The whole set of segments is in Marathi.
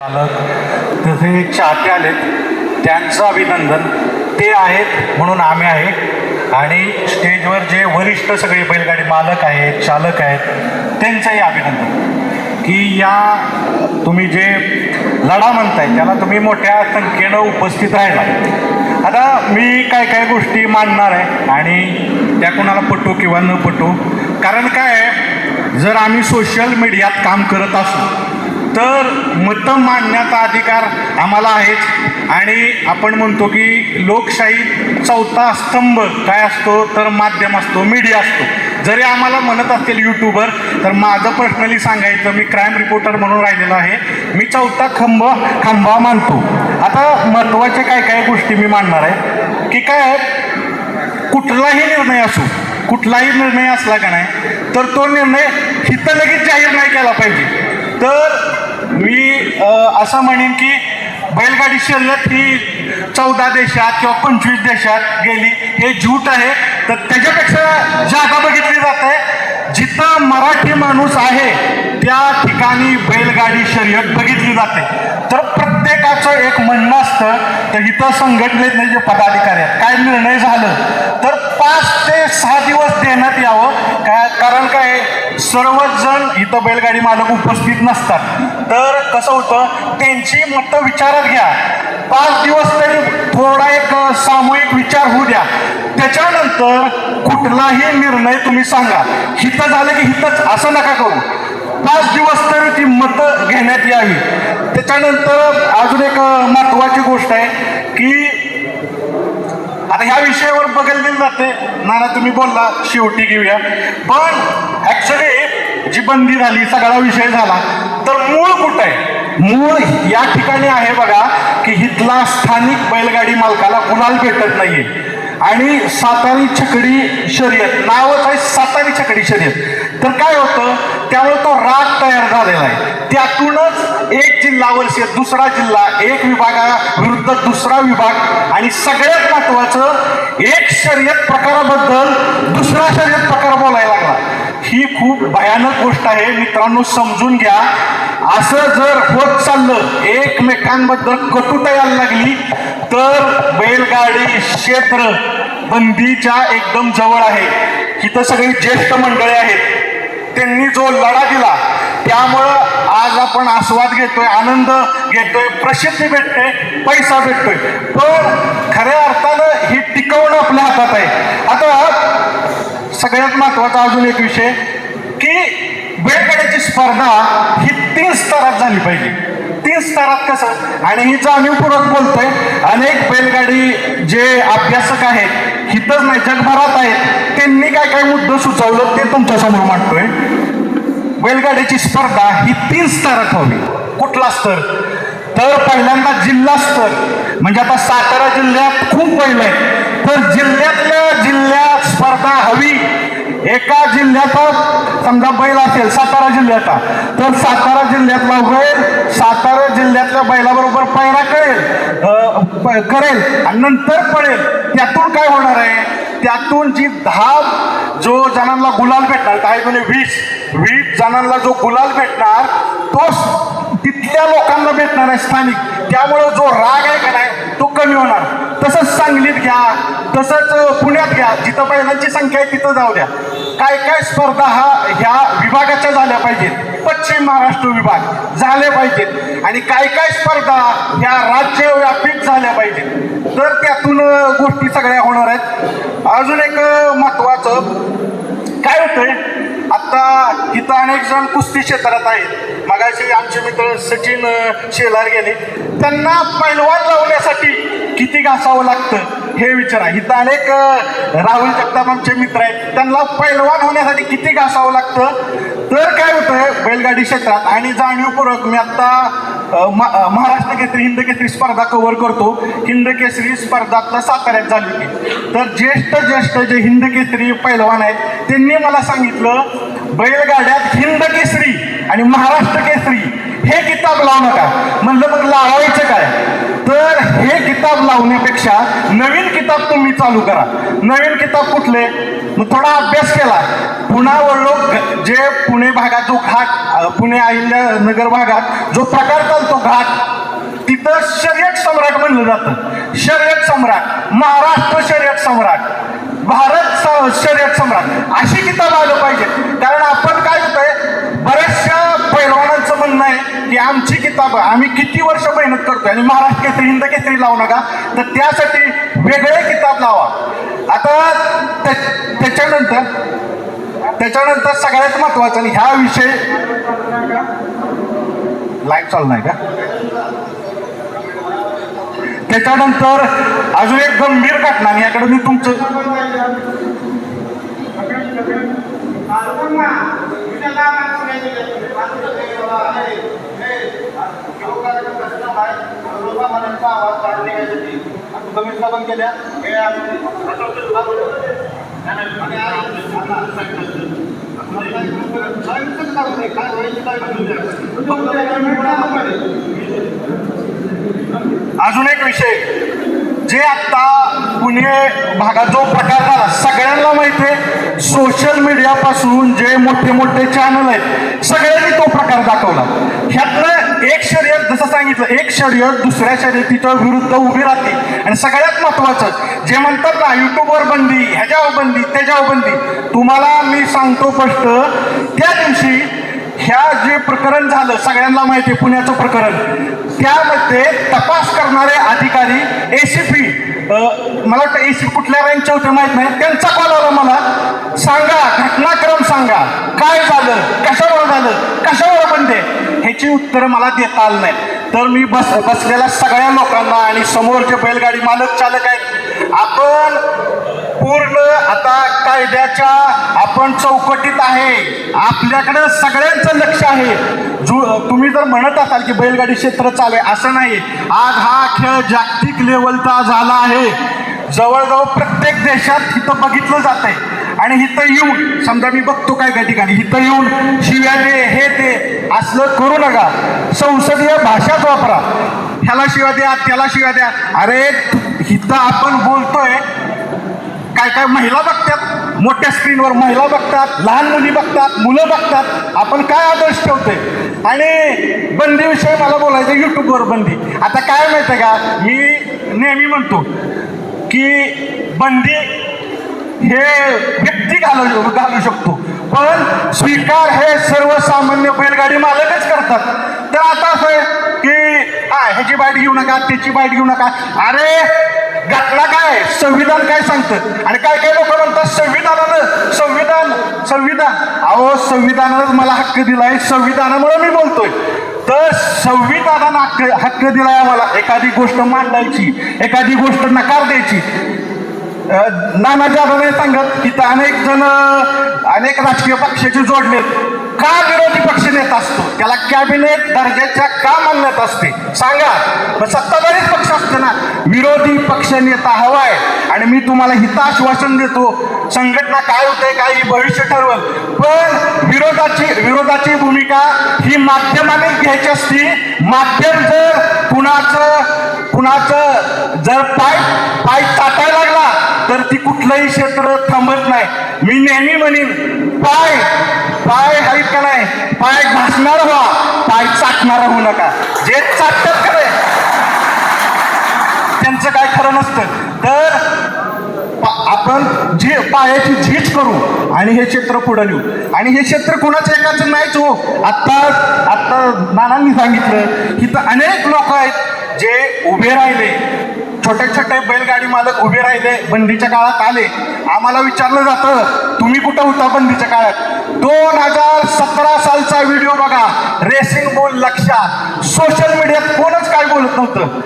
चालक तसे चाहते आलेत त्यांचं अभिनंदन. ते आहेत म्हणून आम्ही आहे आणि स्टेजवर जे वरिष्ठ सगळे बैलगाडी मालक आहेत, चालक आहेत, त्यांचंही अभिनंदन की या तुम्ही जे लढा म्हणताय त्याला तुम्ही मोठ्या संख्येनं उपस्थित राहिला. आता मी काय काय गोष्टी मांडणार आहे आणि त्या कोणाला पटू किंवा न पटू, कारण काय आहे, जर आम्ही सोशल मीडियात काम करत असू तर मतं मांडण्याचा अधिकार आम्हाला आहेच. आणि आपण म्हणतो की लोकशाही चौथा स्तंभ काय असतो तर माध्यम असतो, मीडिया असतो. जरी आम्हाला म्हणत असतील यूट्यूबर, तर माझं पर्सनली सांगायचं, मी क्राईम रिपोर्टर म्हणून राहिलेलो आहे. मी चौथा खांबा मानतो. आता महत्त्वाच्या काय काय गोष्टी मी मांडणार आहे की काय, कुठलाही निर्णय असो, कुठलाही निर्णय असला का नाही तर तो निर्णय हिथं लगेच जाहीर नाही केला पाहिजे. तर मी असं म्हणेन की बैलगाडी शर्यत ही 14 देशात किंवा 25 देशात गेली, हे झूट आहे. तर त्याच्यापेक्षा जागा बघितली जात आहे, जिथं मराठी माणूस आहे त्या ठिकाणी बैलगाडी शर्यत बघितली जाते. तर प्रत्येकाचं एक म्हणणं असतं, तर इथं संघटनेतले जे पदाधिकारी आहेत, काय निर्णय झालं तर 5 ते 6 दिवस देण्यात यावं. कारण काय, सर्वच जण इथं बैलगाडी मालक उपस्थित नसतात. तर कसं होतं, त्यांची मतं विचारात घ्या. 5 दिवस तरी थोडा एक सामूहिक विचार होऊ द्या. त्याच्यानंतर कुठलाही निर्णय तुम्ही सांगा. हिथं झालं की हिथंच असं नका करू. 5 दिवस तरी ती मतं घेण्यात यावी. त्याच्यानंतर अजून एक महत्त्वाची गोष्ट आहे की आता ह्या विषयावर बघितली जाते, नाना तुम्ही बोलला शेवटी घेऊया, पण ॲक्च्युली जी बंदी झाली, सगळा विषय झाला, तर मूळ कुठं आहे? मूळ या ठिकाणी आहे बघा की इथला स्थानिक बैलगाडी मालकाला गुलाल भेटत नाहीये. आणि सातारी छकडी शर्यत, नावच आहे सातारी छकडी शर्यत. तर काय होतं, त्यामुळे तो राग तयार झालेला आहे. त्यातूनच एक जिल्हावर दुसरा जिल्हा, एक विभागाविरुद्ध दुसरा विभाग, आणि सगळ्यात महत्त्वाचं एक शर्यत प्रकाराबद्दल दुसरा शर्यत प्रकार बोलायला लागला. ही खूप भयानक गोष्ट आहे मित्रांनो, समजून घ्या. असं जर होत चाललं, एकमेकांबद्दल कटुता यायला लागली, तर बैलगाडी क्षेत्र बंदीच्या एकदम जवळ आहे. इथं सगळी ज्येष्ठ मंडळी आहेत, त्यांनी जो लढा दिला त्यामुळं आज आपण आस्वाद घेतोय, आनंद घेतोय, प्रसिद्धी भेटते, पैसा भेटतोय. पण खऱ्या अर्थानं ही टिकवणं आपल्या हातात आहे. आता सगळ्यात महत्त्वाचा अजून एक विषय की बैलगाड्याची स्पर्धा ही 3 स्तरात झाली पाहिजे. 3 स्तरात कसं, आणि ही जाणीवपूर्वक बोलतोय, अनेक बैलगाडी जे अभ्यासक आहेत हिथंच नाही जगभरात आहेत, त्यांनी काय काय मुद्दे सुचवलं ते तुमच्या समोर मांडतोय. बैलगाड्याची स्पर्धा ही 3 स्तरात हवी. कुठला स्तर तर पहिल्यांदा जिल्हा स्तर, म्हणजे आता सातारा जिल्ह्यात खूप बैल आहेत, तर जिल्ह्यात स्पर्धा हवी. एका जिल्ह्याचा समजा बैल असेल सातारा जिल्ह्याचा, तर सातारा जिल्ह्यातला बैल सातारा जिल्ह्यातल्या बैलाबरोबर पैरा करेल आणि नंतर पळेल. त्यातून काय होणार आहे, त्यातून जी 10 जो जणांना गुलाल भेटणार, काही म्हणजे 20 जणांना जो गुलाल भेटणार तो तिथल्या लोकांना भेटणार आहे स्थानिक. त्यामुळं जो राग आहे का नाही तो कमी होणार. तसंच सांगलीत घ्या, तसंच पुण्यात घ्या, जिथं बैलांची संख्या आहे तिथं जाऊ द्या. काय काय स्पर्धा ह्या विभागाच्या झाल्या पाहिजेत, पश्चिम महाराष्ट्र विभाग झाले पाहिजेत, आणि काय काय स्पर्धा ह्या राज्यव्यापी झाल्या पाहिजेत. तर त्यातून गोष्टी सगळ्या होणार आहेत. अजून एक महत्त्वाचं काय होतंय, आता इथं अनेक जण कुस्ती क्षेत्रात आहेत. मगाशी आमचे मित्र सचिन शेलार गेले, त्यांना पैलवान लावण्यासाठी किती घासावं लागतं हे विचारा. इथं अनेक राहुल जगताप आमचे मित्र आहेत, त्यांना पैलवान होण्यासाठी किती घासावं लागतं. तर काय होतंय बैलगाडी क्षेत्रात, आणि जाणीवपूर्वक मी आत्ता महाराष्ट्र केसरी हिंद केसरी स्पर्धा कव्हर करतो. हिंद केसरी स्पर्धा आता साताऱ्यात झाली होती. तर ज्येष्ठ जे हिंद केसरी पैलवान आहेत त्यांनी मला सांगितलं, बैलगाड्यात हिंद केसरी आणि महाराष्ट्र केसरी हे किताब लावू नका. म्हणलं मग लावायचं काय, तर हे किताब लावण्यापेक्षा नवीन किताब तुम्ही चालू करा. नवीन किताब कुठले, मग थोडा अभ्यास केला, पुन्हा वळलो. जे पुणे भागात जो घाट, पुणे अहिल्यानगर भागात जो प्रकार चालतो घाट, तिथं शर्यत सम्राट म्हणलं जातं. शर्यत सम्राट, महाराष्ट्र शर्यत सम्राट, भारत शर्यत सम्राट अशी किताब आलं पाहिजे. कारण आपण काय होतंय, बऱ्याचशा पैलवानांचं म्हणणं आहे की आमची किताब, आम्ही किती वर्ष मेहनत करतोय आणि महाराष्ट्र केसरी, हिंद केसरी लावू नका, तर त्यासाठी वेगळे किताब लावा. आता त्याच्यानंतर सगळ्यात महत्वाचं, आणि ह्या विषय लाईव्ह चालू नाही का, त्याच्यानंतर अजून एक गंभीर घटना, आणि याकडे मी तुमचं केल्या. अजून एक विषय, जे आता पुणे भागात जो प्रकार झाला सगळ्यांना माहिती आहे. सोशल मीडियापासून जे मोठे मोठे चॅनल आहेत सगळ्यांनी तो प्रकार दाखवला. ह्यातलं एक शर्यत, जसं सांगितलं, एक शर्यत दुसऱ्या शर्यतीच्या विरुद्ध उभी राहते. आणि सगळ्यात महत्वाचं जे म्हणतात ना, युट्यूबवर बंदी, ह्याच्यावर बंदी, त्याच्यावर बंदी, तुम्हाला मी सांगतो स्पष्ट, त्या दिवशी ह्या जे प्रकरण झालं सगळ्यांना माहिती आहे, पुण्याचं प्रकरण, त्यामध्ये तपास करणारे अधिकारी ACP, मला वाटतं ACP कुठल्या रँकचे होते माहित नाही, त्यांचा कॉल आला मला, सांगा घटनाक्रम सांगा, काय झालं, कशावर झालं, कशावर बंद आहे, ह्याची उत्तरं मला देता आलं नाही. तर मी बसलेल्या सगळ्या लोकांना आणि समोर जे बैलगाडी मालक चालक आहेत, आपण पूर्ण आता कायद्याच्या आपण चौकटीत आहे, आपल्याकडं सगळ्यांचं लक्ष आहे. तुम्ही जर म्हणत असाल की बैलगाडी क्षेत्र चालू आहे, असं नाही. आज हा खेळ जागतिक लेवलचा झाला आहे. जवळजवळ प्रत्येक देशात इथं बघितलं जात आहे. आणि इथं येऊन, समजा मी बघतो काय काय ठिकाणी, इथं येऊन शिव्या दे, हे ते असलं करू नका. संसदीय भाषाच वापरा. ह्याला शिव्या द्या, त्याला शिव्या द्या. अरे इथं आपण बोलतोय, काय काय महिला बघतात, मोठ्या स्क्रीनवर महिला बघतात, लहान मुली बघतात, मुलं बघतात, आपण काय आदर्श ठेवतोय. आणि बंदीविषयी मला बोलायचं, युट्यूबवर बंदी. आता काय माहिती आहे का, मी नेहमी म्हणतो की बंदी हे व्यक्ती घालू शकतो, पण स्वीकार हे सर्वसामान्य बैलगाडी मालकच करतात. तर आता असं आहे की ह्याची बाईट घेऊ नका, त्याची बाईट घेऊ नका. अरे घटना काय, संविधान काय सांगतं. आणि काय काय लोक म्हणतात संविधान, अहो संविधानानं मला हक्क दिलाय, संविधानामुळे मी बोलतोय. तर संविधानानं हक्क दिलाय आम्हाला एखादी गोष्ट मांडायची, एखादी गोष्ट नकार द्यायची. नाना जाधव सांगत की अनेक जण अनेक राजकीय पक्षाचे जोडलेत, का विरोधी पक्ष नेता असतो, त्याला कॅबिनेट दर्जाच्या का मान्यत असते सांगा. पण सत्ताधारीच पक्ष असते ना, विरोधी पक्ष नेता हवाय. आणि मी तुम्हाला हित आश्वासन देतो, संघटना काय होते काय भविष्य ठरवल, पण विरोधाची भूमिका ही माध्यमाने घ्यायची असती. माध्यम जर कुणाचं जर पाय चाटायला लागला तर ती कुठलंही क्षेत्र थांबत नाही. मी नेहमी म्हणेन, पाय आहेत का नाही, पाय घासणार व्हा, पाय चाटणार होऊ नका. जे चाटतात खरे त्यांचं काय खरं नसतं. तर आपण पायाची झीज करू आणि हे क्षेत्र पुढे नेऊ. आणि हे क्षेत्र कुणाचं एकाचं नाहीच हो. आता नानांनी सांगितलं की तर अनेक लोक आहेत जे उभे राहिले, छोटे छोटे बैलगाडी मालक उभे राहिले, बंदीच्या काळात आले. आम्हाला विचारलं जातं तुम्ही कुठं होता बंदीच्या काळात. 2017 सालचा व्हिडिओ बघा, रेसिंग बोल लक्षात. सोशल मीडियात कोणच काय बोलत नव्हतं.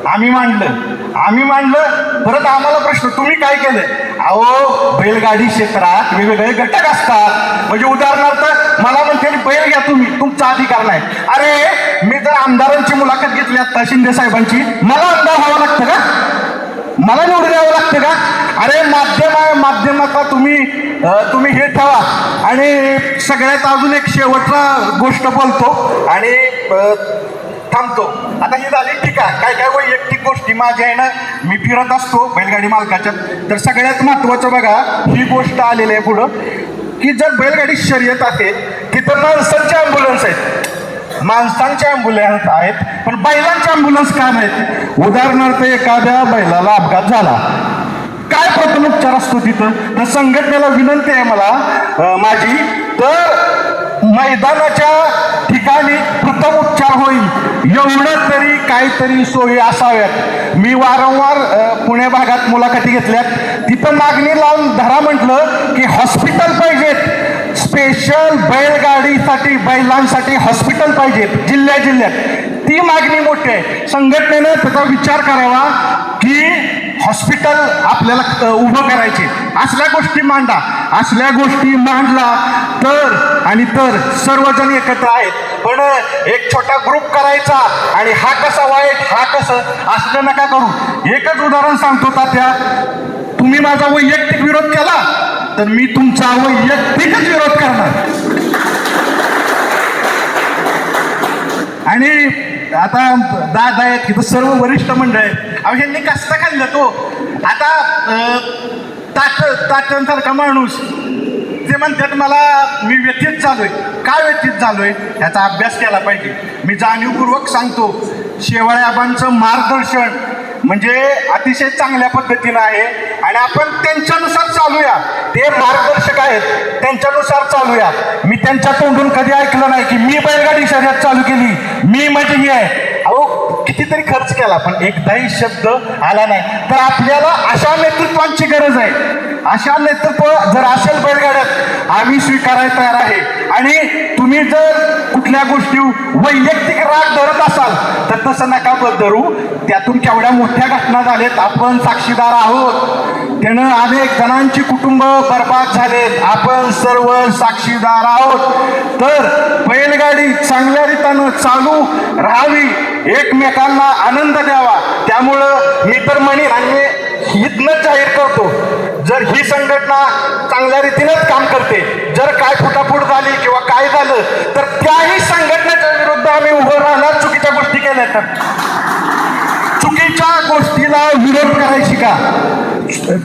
आम्ही मांडलं. परत आम्हाला प्रश्न, तुम्ही काय केलं. अहो बैलगाडी क्षेत्रात वेगवेगळे घटक असतात. म्हणजे उदाहरणार्थ मला म्हणते बैल घ्या तुम्ही, तुमचा अधिकार नाही. अरे मी जर आमदारांची मुलाखत घेतली आता शिंदे साहेबांची, मला आमदार व्हावं लागतं का, मला निवडून द्यावं लागतं का. अरे माध्यम आहे, माध्यमाचा तुम्ही हे ठेवा. आणि सगळ्यात अजून एक शेवटचा गोष्ट बोलतो. आणि थांबतो. आता ही झाली टीका. काय काय वैयक्तिक गोष्टी माझ्या आहे ना, मी फिरत असतो बैलगाडी मालकाच्या. तर सगळ्यात महत्त्वाचं बघा, ही गोष्ट आलेली आहे पुढं, की जर बैलगाडी शर्यत असेल तिथं माणसांचे ॲम्ब्युलन्स आहेत, माणसांचे ॲम्ब्युलन्स आहेत, पण बैलांचे ॲम्ब्युलन्स का नाहीत? उदाहरणार्थ एखाद्या बैलाला अपघात झाला, काय प्रथमोपचार असतो तिथं? तर संघटनेला विनंती आहे मला माझी, तर मैदानाच्या ठिकाणी प्रथमोपचार होईल एवढं तरी काहीतरी सोयी असाव्यात. मी वारंवार पुणे भागात मुलाखती घेतल्यात, तिथं मागणी लावून धरा म्हटलं की हॉस्पिटल पाहिजेत, स्पेशल बैलगाडीसाठी बैलांसाठी हॉस्पिटल पाहिजेत जिल्ह्यात. ती मागणी मोठी आहे. संघटनेनं त्याचा विचार करावा की हॉस्पिटल आपल्याला उभं करायचे. असल्या गोष्टी मांडा. असल्या गोष्टी मांडला तर सर्वजण एकत्र आहेत. पण एक छोटा ग्रुप करायचा आणि हा कसा वाईट, हा कसं, असं नका करू. एकच उदाहरण सांगतो तात्या, तुम्ही माझा वैयक्तिक विरोध केला तर मी तुमचा वैयक्तिकच विरोध करणार. आणि आता दादा आहेत तिथं, सर्व वरिष्ठ मंडळ आहेत. अहो ह्यांनी कसं खाल्लं तो. आता ताटसारखा माणूस ते म्हणतात मला मी व्यथित झालोय. काय व्यथित झालोय ह्याचा अभ्यास केला पाहिजे. मी जाणीवपूर्वक सांगतो, शेवाळ्याबांचं मार्गदर्शन म्हणजे अतिशय चांगल्या पद्धतीनं आहे आणि आपण त्यांच्यानुसार चालूया. ते मार्गदर्शक आहेत, त्यांच्यानुसार चालूया. मी त्यांच्या तोंडून कधी ऐकलं नाही की मी बैलगाडी शर्यत चालू केली, मी म्हणजे ही आहे. अहो कितीतरी खर्च केला पण एकदाही शब्द आला नाही. तर आपल्याला अशा नेतृत्वांची गरज आहे. अशा नेतृत्व जर असेल बैलगाड्यात, आम्ही स्वीकारायला तयार आहे. आणि तुम्ही जर कुठल्या गोष्टी वैयक्तिक राग धरत असाल तर तसं नका धरू. त्यातून केवढ्या मोठ्या घटना झाल्यात, आपण साक्षीदार आहोत. त्यानं अनेक जणांची कुटुंब बर्बाद झालेत, आपण सर्व साक्षीदार आहोत. तर बैलगाडी चांगल्या रीतीनं चालू राहावी, एकमेकांना आनंद द्यावा. त्यामुळं मी तर म्हणेन आणि इथनंच जाहीर करतो, जर ही संघटना चांगल्या रीतीनंच काम करते, जर काय फुटाफूट झाली किंवा काय झालं तर त्याही संघटनेच्या विरुद्ध आम्ही उभं राहणार. चुकीच्या गोष्टी केल्या तर चुकीच्या गोष्टीला विरोध करायची का?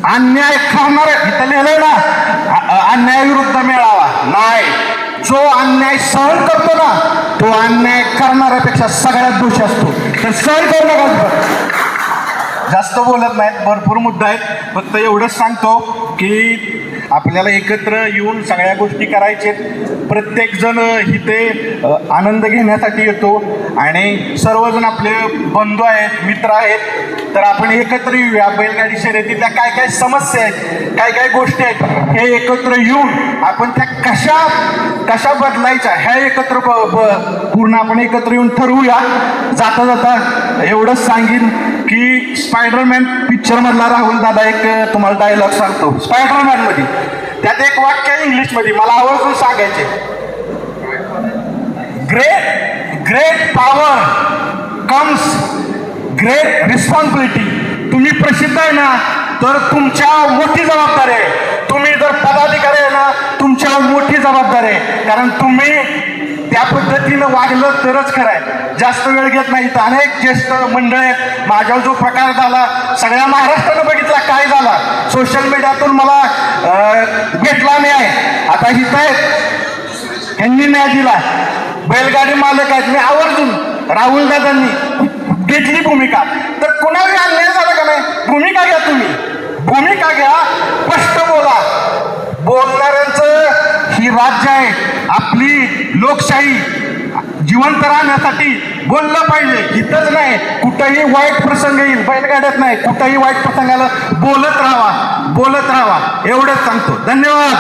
अन्याय करणार इथं लिहिलंय ना, अन्यायाविरुद्ध मेळावा नाही. जो अन्याय सहन करतो ना, तो अन्याय करणाऱ्यापेक्षा सगळ्यात दोषी असतो. तर सहन करू नका. जास्त बोलत नाहीत, भरपूर मुद्दा आहेत. फक्त एवढंच सांगतो की आपल्याला एकत्र येऊन सगळ्या गोष्टी करायचेत. प्रत्येकजण इथे आनंद घेण्यासाठी येतो आणि सर्वजण आपले बंधू आहेत, मित्र आहेत. तर आपण एकत्र येऊया. बैलगाडी शर्यतीतल्या काय काय समस्या आहेत, काय काय गोष्टी आहेत, हे एकत्र येऊन आपण त्या कशा बदलायच्या ह्या एकत्र पूर्ण आपण एकत्र येऊन ठरवूया. जाता जाता एवढंच सांगीन की स्पायडरमॅन पिक्चरमधला राहुल दादा एक तुम्हाला डायलॉग सांगतो. स्पायडरमॅनमध्ये त्यात एक वाक्य आहे इंग्लिशमध्ये, मला आवर्जून सांगायचे. Great power comes great responsibility. तुम्ही प्रसिद्ध आहे ना तर तुमच्या मोठी जबाबदारी आहे. तुम्ही जर पदाधिकारी आहे ना, तुमच्यावर मोठी जबाबदारी आहे. कारण तुम्ही त्या पद्धतीनं वागलं तरच खरं आहे. जास्त वेळ घेत नाही. तर अनेक ज्येष्ठ मंडळ आहेत. माझ्यावर जो प्रकार झाला सगळ्या महाराष्ट्रानं बघितला, काय झाला. सोशल मीडियातून मला भेटला न्याय. आता हिथं आहेत, ह्यांनी न्याय दिला. बैलगाडी मालक आहेत, मी आवर्जून राहुल दादांनी घेतली भूमिका. तर कुणाला अन्याय झाला का नाही, भूमिका घ्या. तुम्ही भूमिका घ्या, स्पष्ट बोला. बोलणाऱ्यांचं ही राज्य आहे. आपली लोकशाही जिवंत राहण्यासाठी बोललं पाहिजे. इथंच नाही, कुठंही वाईट प्रसंग येईल, बैलगाड्यात नाही, कुठंही वाईट प्रसंगाला बोलत राहा. एवढंच सांगतो. धन्यवाद.